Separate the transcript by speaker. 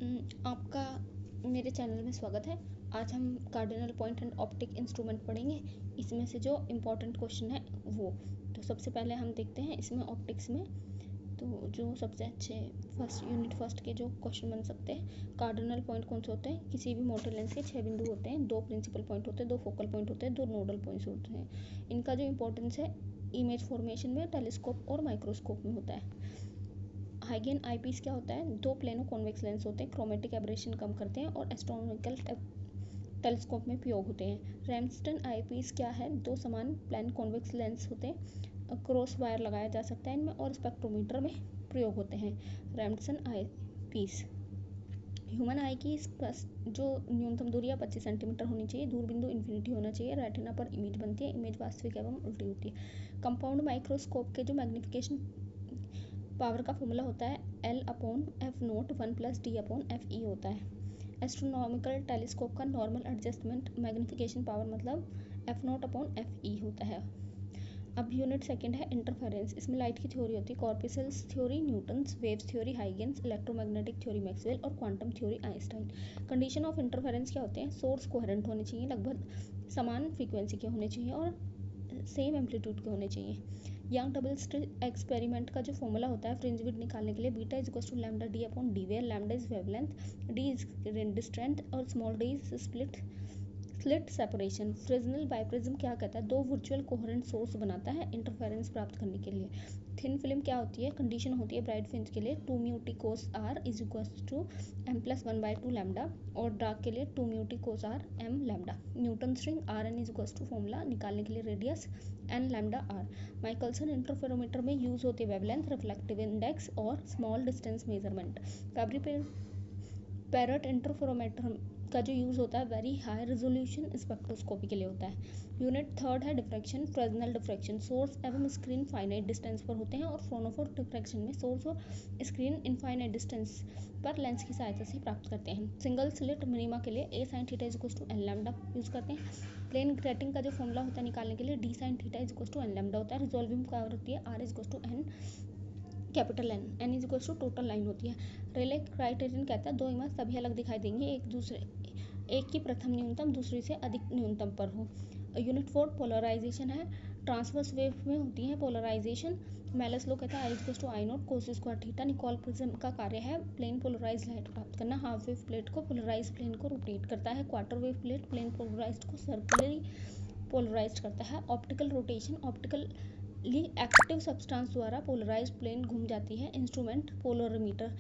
Speaker 1: आपका मेरे चैनल में स्वागत है। आज हम cardinal point and optic instrument पढ़ेंगे। इसमें से जो इम्पोर्टेंट क्वेश्चन है वो तो सबसे पहले हम देखते हैं इसमें ऑप्टिक्स में तो जो सबसे अच्छे फर्स्ट के जो क्वेश्चन बन सकते हैं। कार्डिनल पॉइंट कौन से होते हैं? किसी भी मोटे लेंस के 6 बिंदु होते हैं, 2 प्रिंसिपल पॉइंट होते हैं, 2 फोकल पॉइंट होते हैं, 2 नोडल पॉइंट्स होते हैं। इनका जो इंपॉर्टेंस है इमेज फॉर्मेशन में टेलीस्कोप और माइक्रोस्कोप में होता है। हाइगेन आईपीस क्या होता है? 2 प्लेनो कॉन्वेक्स लेंस होते हैं, क्रोमेटिक एब्रेशन कम करते हैं और एस्ट्रोनॉमिकल टेलीस्कोप में प्रयोग होते हैं। रैम्सटन आईपीस क्या है? 2 समान प्लेन कॉन्वेक्स लेंस होते हैं, क्रॉस वायर लगाया जा सकता है इनमें और स्पेक्ट्रोमीटर में प्रयोग होते हैं। रैम्सटन आईपीस। ह्यूमन आई की जो न्यूनतम दूरी है 25 सेंटीमीटर होनी चाहिए, दूरबिंदु इन्फिनिटी होना चाहिए, रेटिना पर इमेज बनती है, इमेज वास्तविक एवं उल्टी होती है। कंपाउंड माइक्रोस्कोप के जो मैग्निफिकेशन पावर का फॉर्मूला होता है L/F0 1+D/FE होता है। एस्ट्रोनॉमिकल टेलीस्कोप का नॉर्मल एडजस्टमेंट मैग्निफिकेशन पावर मतलब F0/FE होता है। अब यूनिट सेकंड है इंटरफेरेंस। इसमें लाइट की थ्योरी होती है, corpuscles theory Newton's, waves theory Huygens, electromagnetic theory Maxwell और quantum theory Einstein. Condition of interference क्या होते हैं? सोर्स कोहेरेंट होने चाहिए, लगभग समान फ्रीक्वेंसी के होने चाहिए और सेम एम्पलीट्यूड के होने चाहिए। यंग डबल स्लिट एक्सपेरिमेंट का जो फॉर्मूला होता है फ्रिंज विड्थ निकालने के लिए beta is equals to lambda d/d, where lambda is wavelength, d is distance और small d is slit separation. Fresnel biprism क्या कहता है? 2 वर्चुअल कोहेरेंट सोर्स बनाता है इंटरफेरेंस प्राप्त करने के लिए। थिन फिल्म क्या होती है? कंडीशन होती है ब्राइट फ्रिंज के लिए 2 mu t cos r is equals to m+1/2 lambda और डार्क के लिए 2 mu t cos r m lambda. Newton ring Rn is equals to formula निकालने के लिए radius n lambda r। Michelson interferometer में use होती है वेवलेंथ, रिफ्लेक्टिव इंडेक्स और small distance measurement. Fabry Perot interferometer का जो यूज़ होता है वेरी हाई रेजोल्यूशन स्पेक्ट्रोस्कोपी के लिए होता है। यूनिट थर्ड है डिफ्रैक्शन। फ्रेस्नेल डिफ्रैक्शन, सोर्स एवं स्क्रीन फाइनाइट डिस्टेंस पर होते हैं और फ्रोनोफोर डिफ्रैक्शन में सोर्स और स्क्रीन इनफाइनाइट डिस्टेंस पर लेंस की सहायता से प्राप्त करते हैं। सिंगल स्लिट मिनिमा के लिए a sin theta is equals to n lambda use करते हैं। प्लेन ग्रेटिंग का जो फॉर्मूला होता है निकालने के लिए d sin theta is equals to n lambda होता है। रिजॉल्विंग पावर होती है r is equals to n capital n is equals to total line होती है। रेले क्राइटेरियन कहता है 2 इमेज तभी अलग दिखाई देंगी एक की प्रथम न्यूनतम दूसरी से अधिक न्यूनतम पर हो। यूनिट 4 पोलराइजेशन है। ट्रांसवर्स वेव में होती है पोलराइजेशन। मेलस लो कहता है I equals to I0 cos square theta. Nicol prism का कार्य है प्लेन पोलराइज लाइट प्राप्त करना। हाफ वेव प्लेट को पोलराइज प्लेन को रोटेट करता है। Quarter wave plate plane polarise को सर्कुलरली पोलराइज करता है। Optical rotation, optically active substance द्वारा पोलराइज प्लेन घूम जाती है। इंस्ट्रूमेंट पोलरोमीटर,